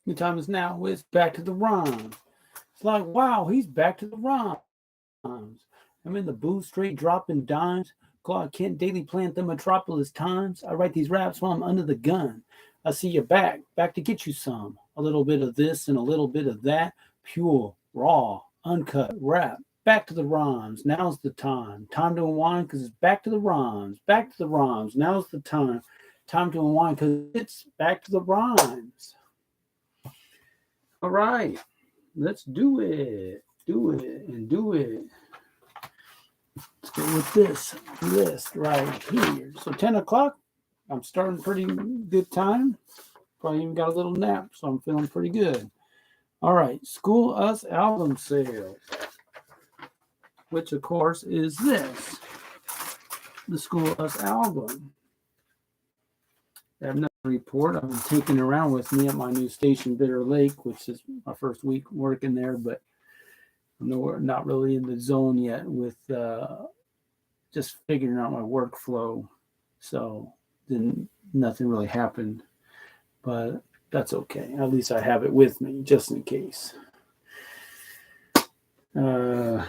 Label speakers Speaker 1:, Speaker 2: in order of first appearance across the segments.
Speaker 1: The time is now. It's back to the rhymes. It's like, wow, he's back to the rhymes. I'm in the booth, straight dropping dimes. Clark Kent daily plant the metropolis times. I write these raps while I'm under the gun. I see you back to get you some. A little bit of this and a little bit of that. Pure, raw, uncut rap. Back to the rhymes. Now's the time. Time to unwind because it's back to the rhymes. Back to the rhymes. Now's the time. Time to unwind because it's back to the rhymes. All right. Let's do it. Do it and do it. Let's go with this list right here. So 10 o'clock, I'm starting pretty good time. Probably even got a little nap, so I'm feeling pretty good. All right, School Us album sale, which of course is this, the School Us album. I have another report I've been taking around with me at my new station, Bitter Lake, which is my first week working there, but I'm not really in the zone yet with just figuring out my workflow. So then nothing really happened, but that's okay. At least I have it with me just in case. Number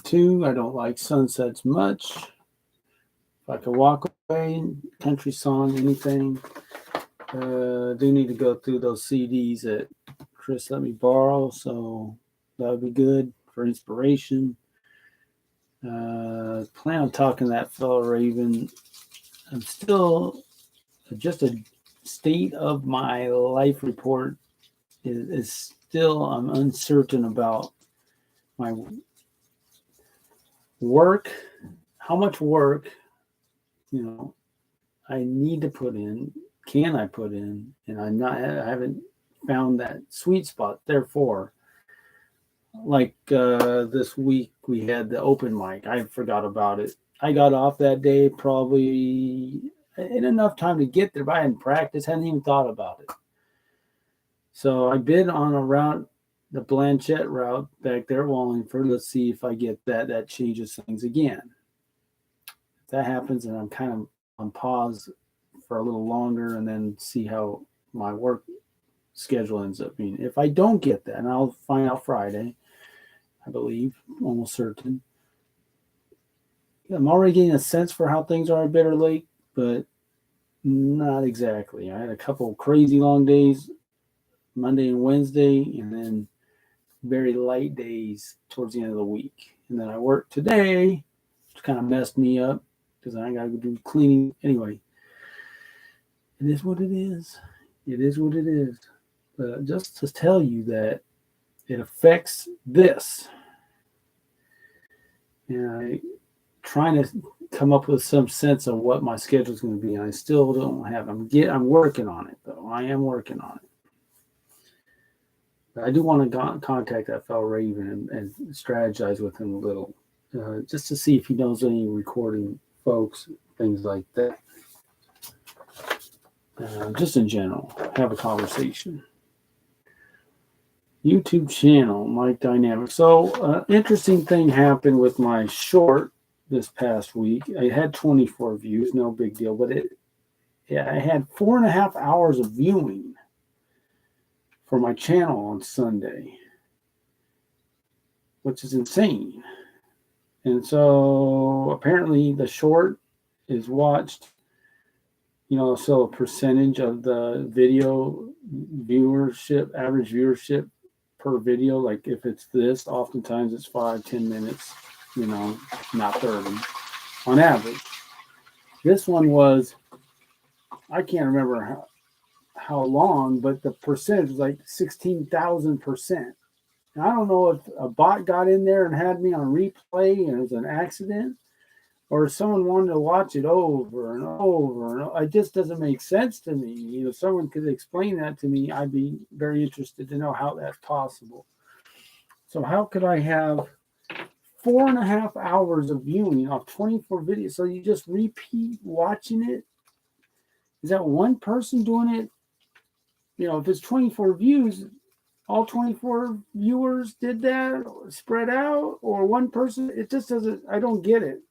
Speaker 1: two, I don't like sunsets much. If I could walk away, country song, anything. Do need to go through those CDs that Chris let me borrow, so that would be good for inspiration. Plan on talking to that fellow Raven. I'm still just a state of my life report is still I'm uncertain about my work, how much work, I need to put in, can I put in, and I haven't found that sweet spot. Therefore, like this week we had the open mic. I forgot about it. I got off that day probably in enough time to get there, but I hadn't practiced, hadn't even thought about it. So I bid on a route, the Blanchette route back there at Wallingford. Let's see if I get that. That changes things again. If that happens, and I'm kind of on pause for a little longer, and then see how my work schedule ends up being. If I don't get that, and I'll find out Friday, I believe, almost certain. I'm already getting a sense for how things are at Bitter Lake, but not exactly. I had a couple crazy long days, Monday and Wednesday, and then very light days towards the end of the week. And then I worked today, which kind of messed me up because I got to do cleaning. Anyway, it is what it is. It is what it is. But just to tell you that it affects this. And I trying to come up with some sense of what my schedule is going to be. And I still don't have. I'm working on it though. I am working on it. But I do want to contact that fellow Raven and strategize with him a little, just to see if he knows any recording folks, things like that. Just in general, have a conversation. YouTube channel, Mike Dynamic. So, interesting thing happened with my short this past week. I had 24 views, no big deal, but I had 4.5 hours of viewing for my channel on Sunday, which is insane. And so apparently the short is watched, so a percentage of the video viewership, average viewership per video, like if it's this, oftentimes it's 5-10 minutes, not 30 on average. This one was, I can't remember how long, but the percentage was like 16,000%. And I don't know if a bot got in there and had me on replay and it was an accident, or someone wanted to watch it over and over. And over. It just doesn't make sense to me. If someone could explain that to me, I'd be very interested to know how that's possible. So how could I have 4.5 hours of viewing off 24 videos? So you just repeat watching it? Is that one person doing it? If it's 24 views, all 24 viewers did that spread out, or one person, it just doesn't, I don't get it.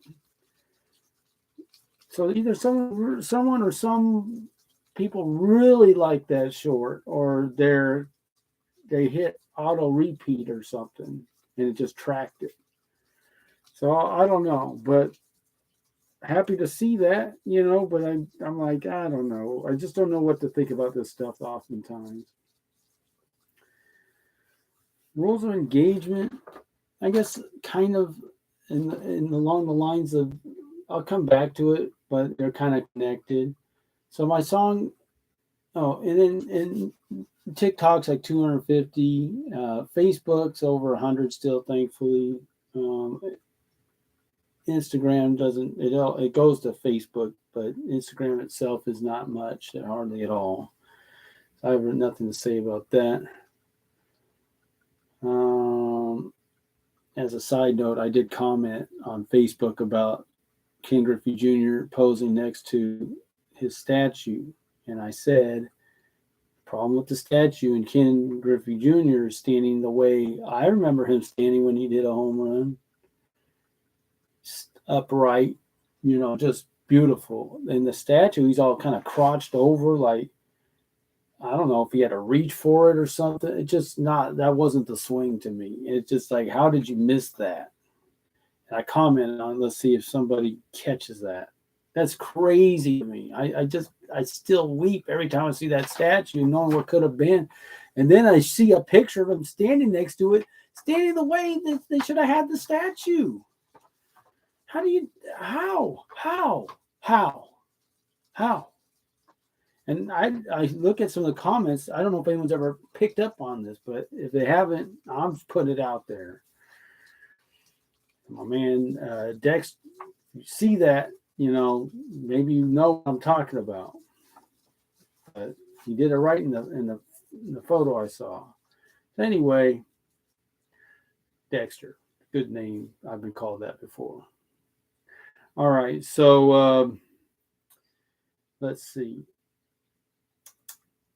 Speaker 1: So either someone or some people really like that short, or they hit auto repeat or something, and it just tracked it. So I don't know, but happy to see that, But I'm like, I don't know. I just don't know what to think about this stuff. Oftentimes, rules of engagement, I guess, kind of in along the lines of. I'll come back to it, but they're kind of connected. So my song, oh, and then TikTok's like 250, Facebook's over 100 still, thankfully. Um, Instagram doesn't it goes to Facebook, but Instagram itself is not much, hardly at all. So I have nothing to say about that. As a side note, I did comment on Facebook about Ken Griffey Jr. posing next to his statue, and I said, problem with the statue and Ken Griffey Jr. standing the way I remember him standing when he did a home run, upright, just beautiful. And the statue, he's all kind of crouched over, like, I don't know if he had to reach for it or something. It just that wasn't the swing to me. It's just like, how did you miss that? And I commented on, let's see if somebody catches that. That's crazy to me. I still weep every time I see that statue, knowing what could have been. And then I see a picture of him standing next to it, standing the way that they should have had the statue. How? And I look at some of the comments. I don't know if anyone's ever picked up on this, but if they haven't, I'm putting it out there. My man, Dex, you see that, maybe you know what I'm talking about. But he did it right in the photo I saw. Anyway, Dexter, good name. I've been called that before. All right, so let's see.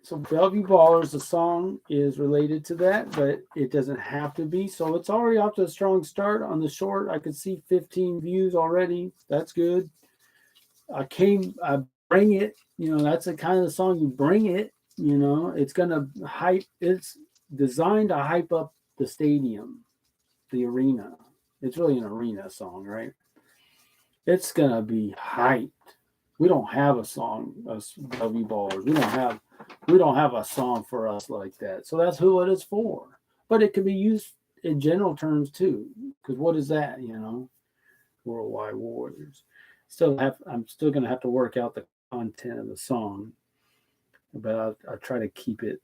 Speaker 1: So Bellevue Ballers, the song is related to that, but it doesn't have to be. So it's already off to a strong start on the short. I could see 15 views already. That's good. I bring it. That's the kind of the song you bring it. It's going to hype. It's designed to hype up the stadium, the arena. It's really an arena song, right? It's going to be hyped. We don't have a song, us Bellevue Ballers. We don't have a song for us like that. So that's who it is for. But it can be used in general terms too. Because what is that, Worldwide Warriors. I'm still going to have to work out the content of the song. But I'll try to keep it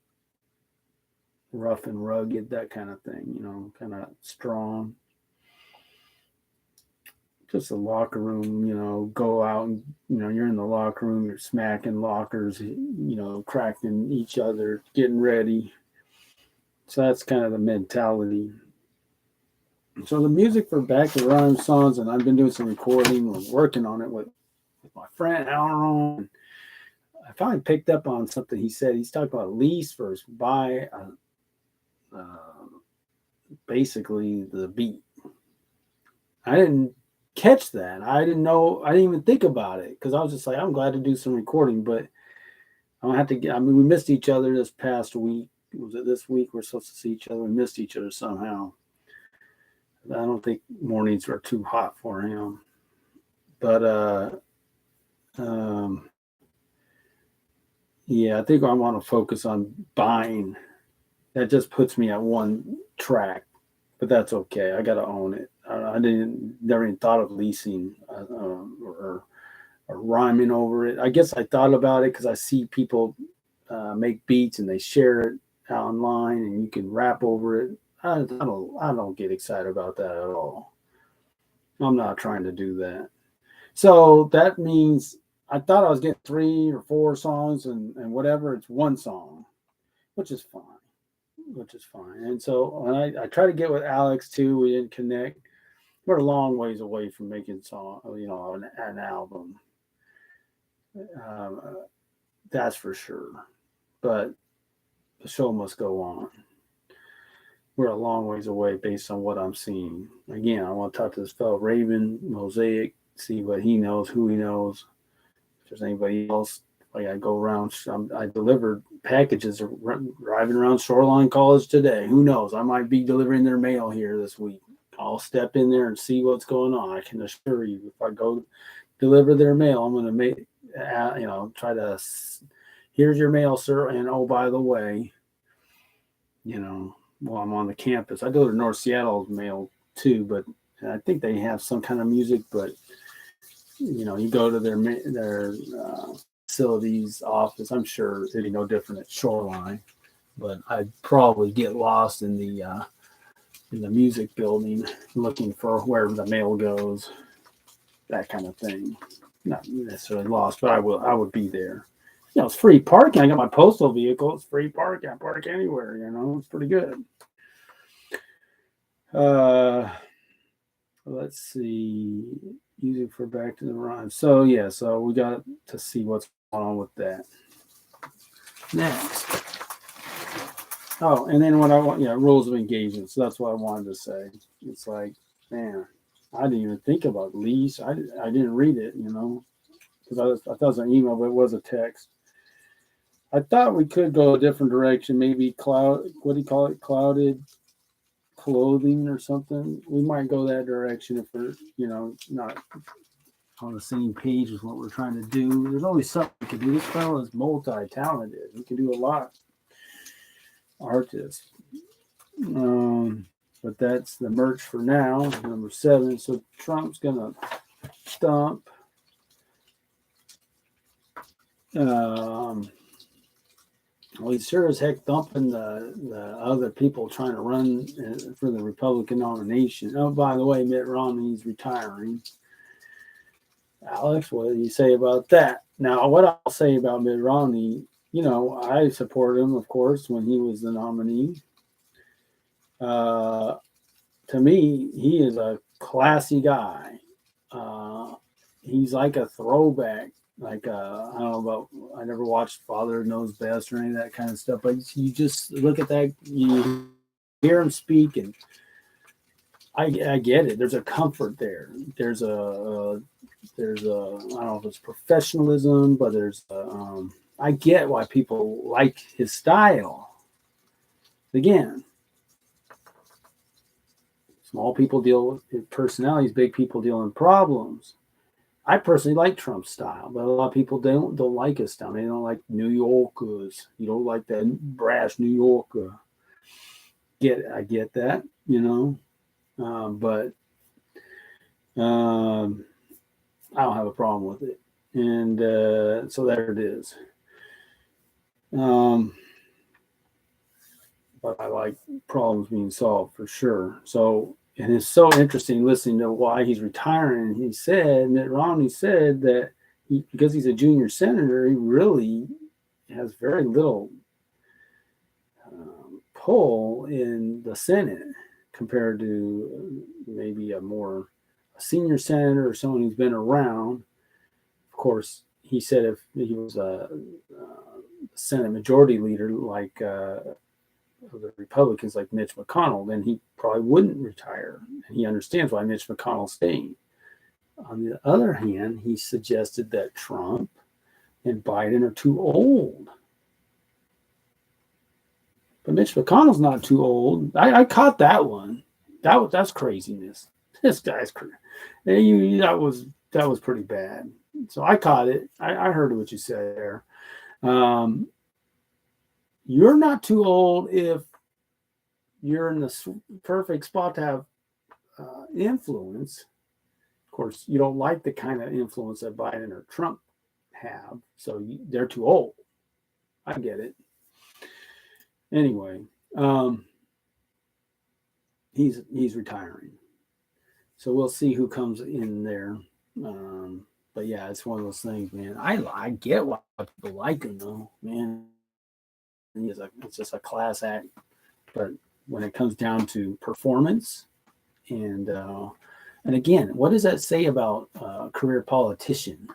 Speaker 1: rough and rugged, that kind of thing, kind of strong. Just a locker room, go out and, you're in the locker room, you're smacking lockers, cracking each other, getting ready. So that's kind of the mentality. So the music for Back to the Rhyme songs, and I've been doing some recording, we're working on it with my friend Aaron. I finally picked up on something he said. He's talking about lease versus buy, basically the beat. I didn't catch that. I didn't know. I didn't even think about it because I was just like, I'm glad to do some recording, but I don't have to get. I mean, we missed each other this past week. Was it this week? We're supposed to see each other. We missed each other somehow. I don't think mornings are too hot for him, but yeah, I think I want to focus on buying. That just puts me at one track, but that's okay. I got to own it. I never even thought of leasing or rhyming over it. I guess I thought about it because I see people make beats and they share it online, and you can rap over it. I don't get excited about that at all. I'm not trying to do that. So that means I thought I was getting 3 or 4 songs and whatever. It's one song, which is fine. And so when I try to get with Alex too, we didn't connect. We're a long ways away from making an album. That's for sure. But the show must go on. We're a long ways away based on what I'm seeing. Again, I want to talk to this fellow Raven Mosaic, see what he knows, who he knows. If there's anybody else Like I go around, I deliver packages driving around Shoreline College today. Who knows? I might be delivering their mail here this week. I'll step in there and see what's going on. I can assure you, if I go deliver their mail, I'm going to make, try to, here's your mail, sir. And oh, by the way, while I'm on the campus, I deliver North Seattle's mail too, but I think they have some kind of music, but you go to their facilities office. I'm sure it'd be no different at Shoreline, but I'd probably get lost in the music building looking for where the mail goes, that kind of thing. Not necessarily lost, but I would be there. It's free parking. I got my postal vehicle. It's free parking. I park anywhere. It's pretty good. Let's see. Music for Back to the Rhyme. So we got to see what's going on with that. Next. Oh, and then what I want, rules of engagement. So that's what I wanted to say. It's like, man, I didn't even think about lease. I didn't read it, because I thought it was an email, but it was a text. I thought we could go a different direction, maybe clouded clothing or something. We might go that direction if we're, not on the same page as what we're trying to do. There's always something we can do. This fellow is multi-talented. We can do a lot. Artist. But that's the merch for now, number 7. So Trump's gonna dump well, he's sure as heck dumping the other people trying to run for the Republican nomination. Oh, by the way, Mitt Romney's retiring. Alex, what do you say about that? Now, what I'll say about Mitt Romney, I supported him, of course, when he was the nominee. To me, he is a classy guy. He's like a throwback. Like, I don't know about, I never watched Father Knows Best or any of that kind of stuff, but you just look at that, you hear him speak, and I get it. There's a comfort there. There's a I don't know if it's professionalism, but I get why people like his style. Again, small people deal with personalities, big people deal in problems. I personally like Trump's style, but a lot of people don't like his style. They don't like New Yorkers. You don't like that brash New Yorker. I get that, but I don't have a problem with it. And so there it is. But I like problems being solved for sure. So, and it's so interesting listening to why he's retiring. Mitt Romney said that because he's a junior senator, he really has very little pull in the Senate compared to maybe a senior senator or someone who's been around. Of course, he said if he was a Senate majority leader like of the Republicans like Mitch McConnell, then he probably wouldn't retire. And he understands why Mitch McConnell's staying. On the other hand, he suggested that Trump and Biden are too old. But Mitch McConnell's not too old. I caught that one. That's craziness. This guy's crazy. That was pretty bad. So I caught it. I heard what you said there. You're not too old if you're in the perfect spot to have influence. Of course, you don't like the kind of influence that Biden or Trump have, so they're too old. I get it. Anyway, he's retiring, so we'll see who comes in there. But yeah, it's one of those things, man. I get why people like him, though, man. It's just a class act. But when it comes down to performance, and again, what does that say about a career politician?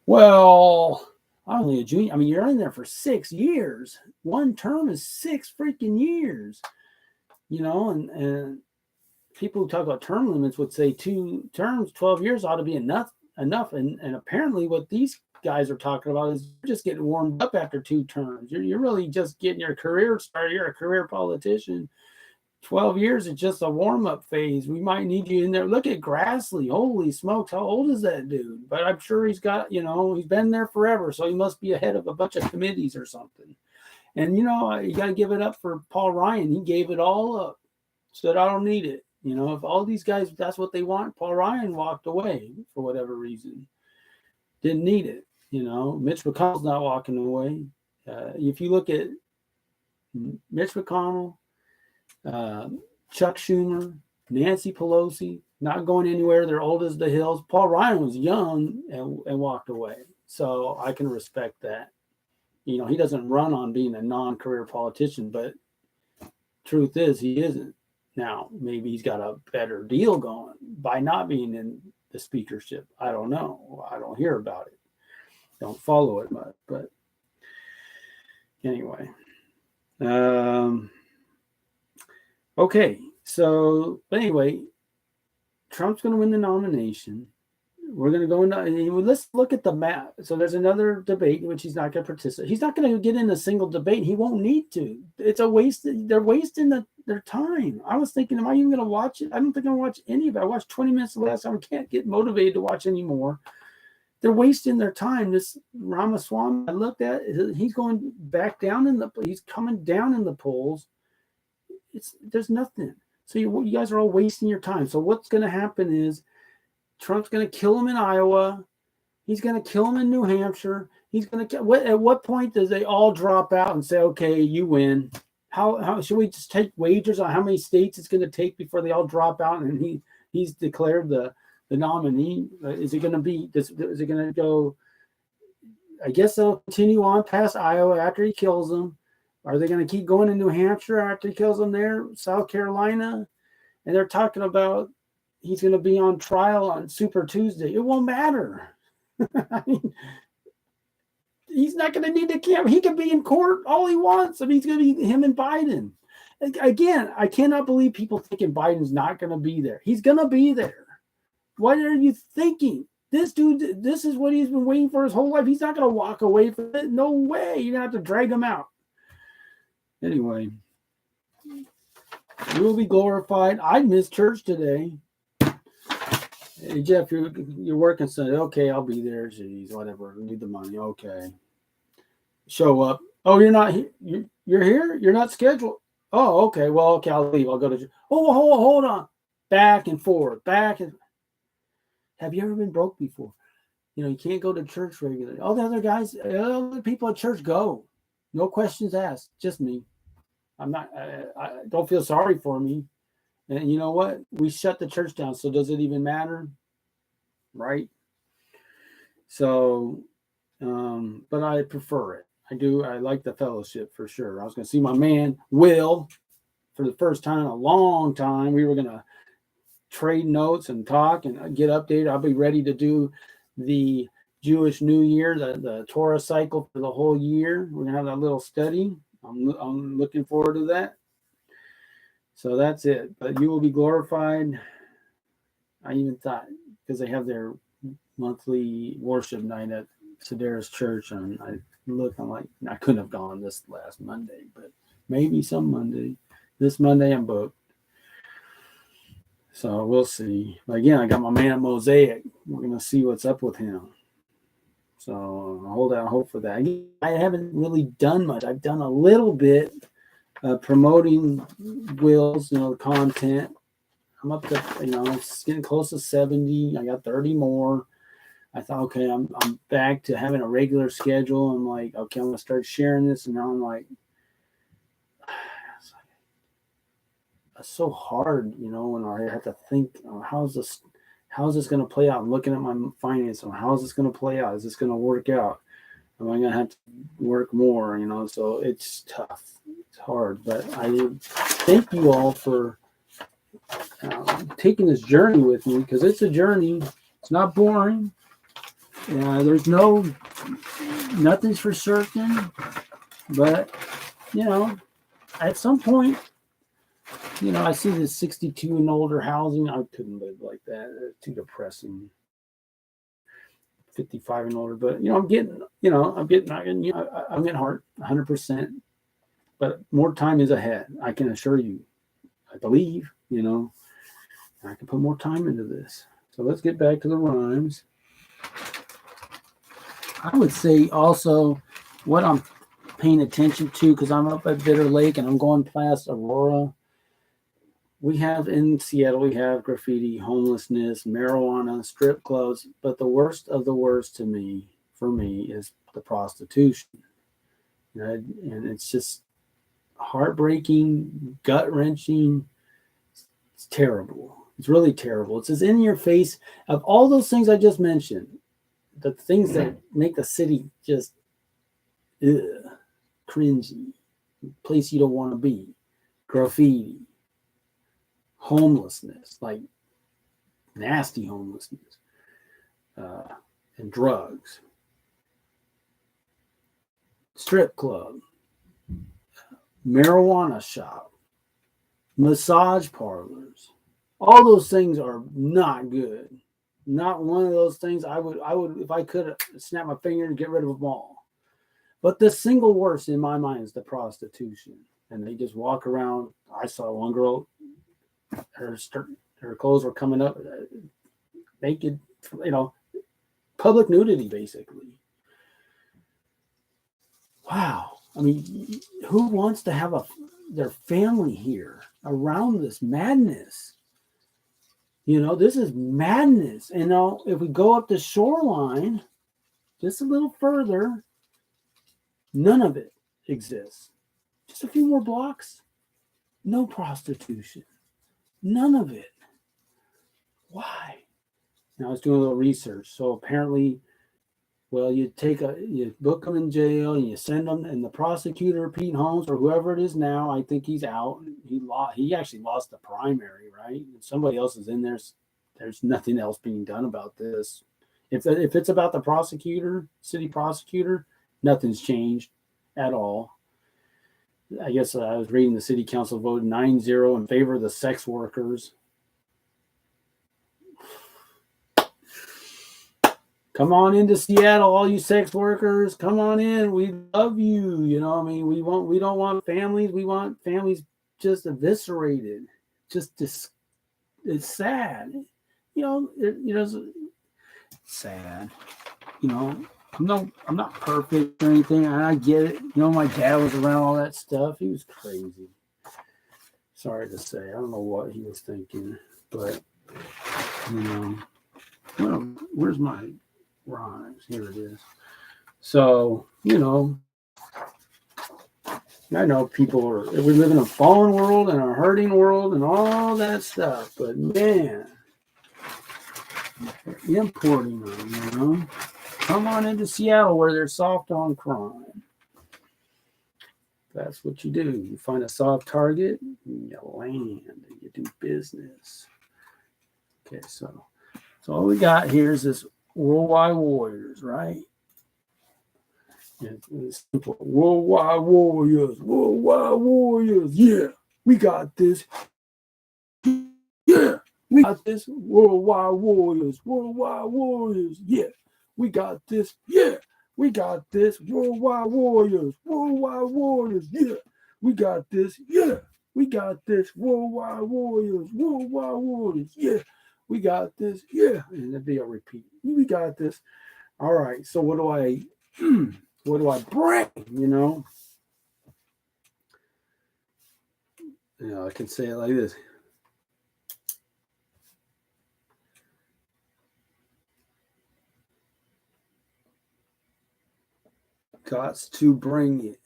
Speaker 1: Well, I'm only a junior. I mean, you're in there for 6 years. One term is 6 freaking years. And people who talk about term limits would say 2 terms, 12 years ought to be enough. And apparently what these guys are talking about is you're just getting warmed up after 2 terms. You're really just getting your career started. You're a career politician. 12 years is just a warm-up phase. We might need you in there. Look at Grassley. Holy smokes, how old is that dude? But I'm sure he's got, he's been there forever, so he must be ahead of a bunch of committees or something. And, you got to give it up for Paul Ryan. He gave it all up. Said, I don't need it. If all these guys, that's what they want, Paul Ryan walked away for whatever reason. Didn't need it. Mitch McConnell's not walking away. If you look at Mitch McConnell, Chuck Schumer, Nancy Pelosi, not going anywhere. They're old as the hills. Paul Ryan was young and walked away. So I can respect that. He doesn't run on being a non-career politician, but truth is he isn't. Now, maybe he's got a better deal going by not being in the speakership. I don't know. I don't hear about it. Don't follow it much. But anyway. Okay. So, anyway, Trump's going to win the nomination. We're going to go into, let's look at the map. So there's another debate in which he's not going to participate. He's not going to get in a single debate. He won't need to. It's a waste. They're wasting their time. I was thinking, am I even going to watch it? I don't think I'm going to watch any of it. I watched 20 minutes the last time. I can't get motivated to watch anymore. They're wasting their time. This Ramaswamy, I looked at, he's going back down he's coming down in the polls. There's nothing. So you guys are all wasting your time. So what's going to happen is Trump's going to kill him in Iowa. He's going to kill him in New Hampshire. He's going to. At what point does they all drop out and say, "Okay, you win"? How should we just take wagers on how many states it's going to take before they all drop out and he's declared the nominee? Is it going to be? Is it going to go? I guess they'll continue on past Iowa after he kills them. Are they going to keep going in New Hampshire after he kills them there? South Carolina, and they're talking about. He's going to be on trial on Super Tuesday. It won't matter. I mean, he's not going to need to camera. He can be in court all he wants. I mean, he's going to be him and Biden. Again, I cannot believe people thinking Biden's not going to be there. He's going to be there. What are you thinking? This dude, this is what he's been waiting for his whole life. He's not going to walk away from it. No way. You're going to have to drag him out. Anyway, we will be glorified. I missed church today. Hey, Jeff, you're working Sunday. Okay, I'll be there. Jeez, whatever. I need the money. Okay. Show up. Oh, you're not here? You're here? You're not scheduled? Oh, okay. Well, okay, I'll leave. I'll go to. Oh, hold on. Back and forth. Have you ever been broke before? You can't go to church regularly. All the other guys, other people at church go. No questions asked. Just me. I'm not. I don't feel sorry for me. And you know what? We shut the church down. So does it even matter? Right? So, but I prefer it. I do. I like the fellowship for sure. I was going to see my man, Will, for the first time in a long time. We were going to trade notes and talk and get updated. I'll be ready to do the Jewish New Year, the Torah cycle for the whole year. We're going to have that little study. I'm looking forward to that. So that's it. But you will be glorified. I even thought, because they have their monthly worship night at Sedaris Church, and I'm like, I couldn't have gone this last Monday, but maybe some Monday. This Monday I'm booked. So we'll see. But again, I got my man at Mosaic. We're going to see what's up with him. So I'll hold out hope for that. I haven't really done much. I've done a little bit promoting Will's, content. I'm up to, it's getting close to 70. I got 30 more. I thought, okay, I'm back to having a regular schedule. I'm like, okay, I'm going to start sharing this. And now I'm like, it's so hard, when I have to think, how's this going to play out? I'm looking at my finance. How's this going to play out? Is this going to work out? Am I going to have to work more? So it's tough. It's hard. But I thank you all for taking this journey with me, because it's a journey. It's not boring. There's nothing's for certain. But, at some point, I see this 62 and older housing. I couldn't live like that. It's too depressing. 55 and older, but I'm getting, I'm getting hard 100%, but more time is ahead. I can assure you, I believe, I can put more time into this. So let's get back to the rhymes. I would say also what I'm paying attention to, because I'm up at Bitter Lake and I'm going past Aurora. We have in Seattle, we have graffiti, homelessness, marijuana, strip clubs, but the worst of the worst for me, is the prostitution. And it's just heartbreaking, gut wrenching. It's terrible. It's really terrible. It's as in your face of all those things I just mentioned, the things that make the city just cringy, place you don't want to be, graffiti, homelessness, like nasty homelessness, and drugs, strip club, marijuana shop, massage parlors. All those things are not good. Not one of those things I would, if I could, snap my finger and get rid of them all. But the single worst in my mind is the prostitution. And they just walk around. I saw one girl, her clothes were coming up naked, public nudity, basically. Wow. I mean, who wants to have their family here around this madness? This is madness. And now if we go up the shoreline just a little further, none of it exists. Just a few more blocks, no prostitution. None of it. Why? Now I was doing a little research. So apparently, well, you book them in jail and you send them, and the prosecutor, Pete Holmes, or whoever it is now, I think he's out. He actually lost the primary, right? And somebody else is in there. There's nothing else being done about this. If it's about the prosecutor, city prosecutor, nothing's changed at all. I guess I was reading the city council vote 9-0 in favor of the sex workers. Come on into Seattle, all you sex workers. Come on in. We love you. We don't want families. We want families just eviscerated. It's sad. It's sad. I'm not perfect or anything. I get it. My dad was around all that stuff. He was crazy. Sorry to say. I don't know what he was thinking, but where's my rhymes? Here it is. So, I know we live in a fallen world and a hurting world and all that stuff, but man, importing them, come on into Seattle where they're soft on crime. That's what you do. You find a soft target, you land, and you do business. Okay, so all we got here is this Worldwide Warriors, right? It's simple. Worldwide Warriors, yeah, we got this. Yeah, we got this. Worldwide Warriors, yeah, we got this. Yeah, we got this. Worldwide Warriors, yeah, we got this. Yeah, we got this. Worldwide Warriors, yeah, we got this. Yeah, and it'd be a repeat. We got this. All right. So what do I bring? I can say it like this. Gots to bring it.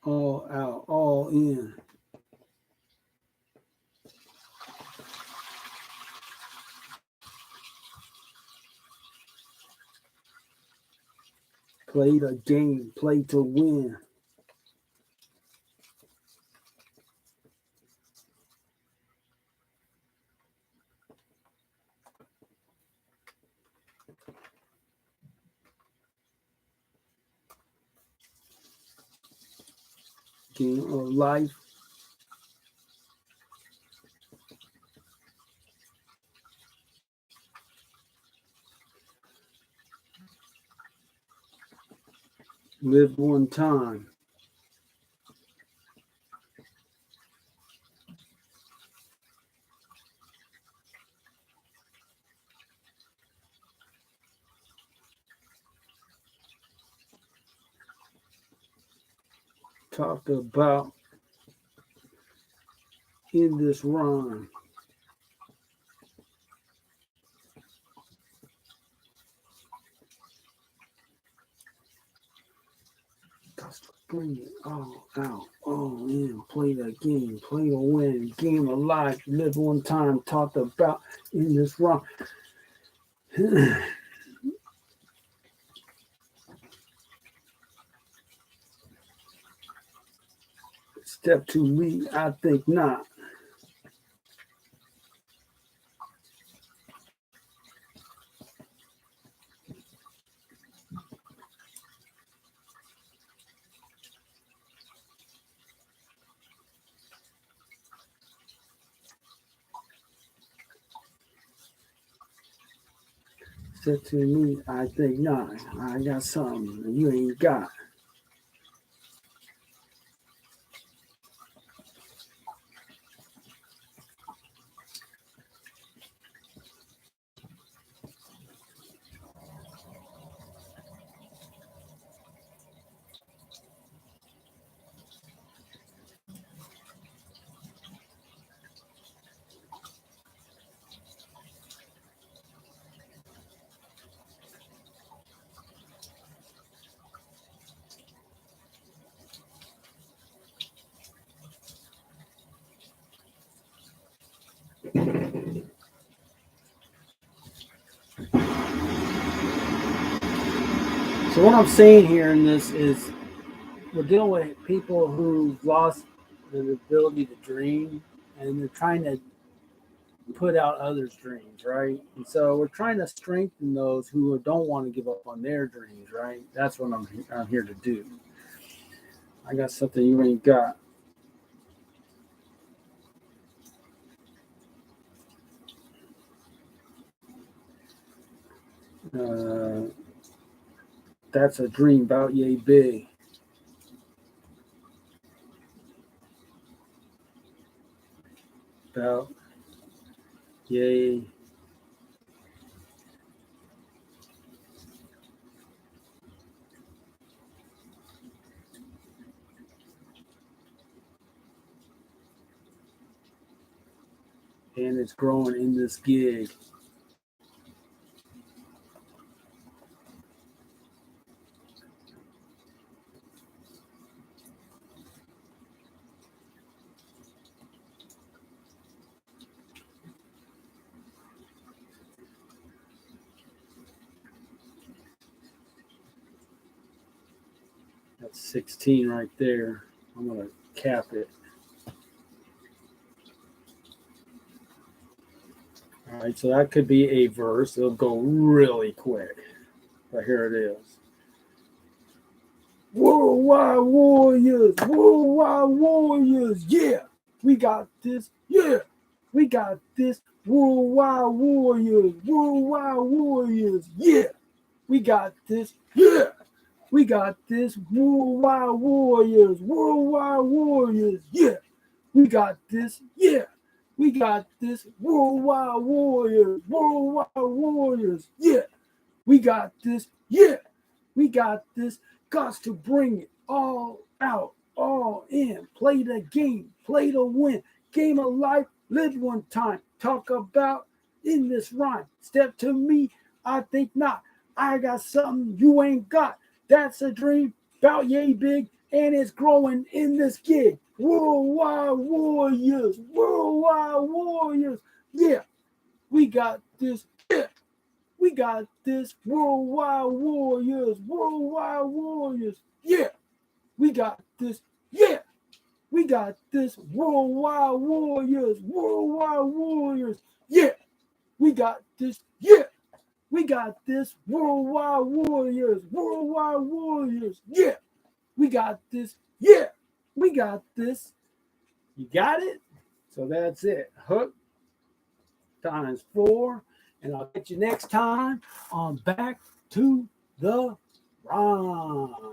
Speaker 1: All out, all in. Play the game, play to win. Game of life. Live one time. Talk about in this rhyme. Bring it all out, all in. Play the game, play to win. Game of life, live one time. Talked about in this rhyme. Step to me, I think not. Step to me, I think not. I got something you ain't got. So what I'm saying here in this is we're dealing with people who've lost the ability to dream and they're trying to put out others' dreams, right? And so we're trying to strengthen those who don't want to give up on their dreams, right? That's what I'm here to do. I got something you ain't got. Uh, that's a dream about yay big. About yay. And it's growing in this gig. That's 16 right there. I'm going to cap it. All right, so that could be a verse. It'll go really quick. But here it is. Worldwide Warriors, Worldwide Warriors, yeah, we got this, yeah, we got this. Worldwide Warriors, Worldwide Warriors, yeah, we got this, yeah, we got this. Worldwide Warriors, Worldwide Warriors, yeah, we got this, yeah, we got this. Worldwide Warriors, Worldwide Warriors, yeah, we got this, yeah. We got this. Got to bring it all out, all in. Play the game, play to win. Game of life, live one time. Talk about in this rhyme. Step to me, I think not. I got something you ain't got. That's a dream about yay big, and it's growing in this gig. Worldwide Warriors, Worldwide Warriors. Yeah, we got this. Yeah. We got this. Worldwide Warriors, Worldwide Warriors. Yeah, we got this. Yeah, we got this. Worldwide Warriors, Worldwide Warriors. Yeah, we got this. Yeah, we got this. Worldwide Warriors, Worldwide Warriors. Yeah, we got this. Yeah, we got this. You got it? So that's it. Hook times 4. And I'll get you next time on Back to the Rhyme.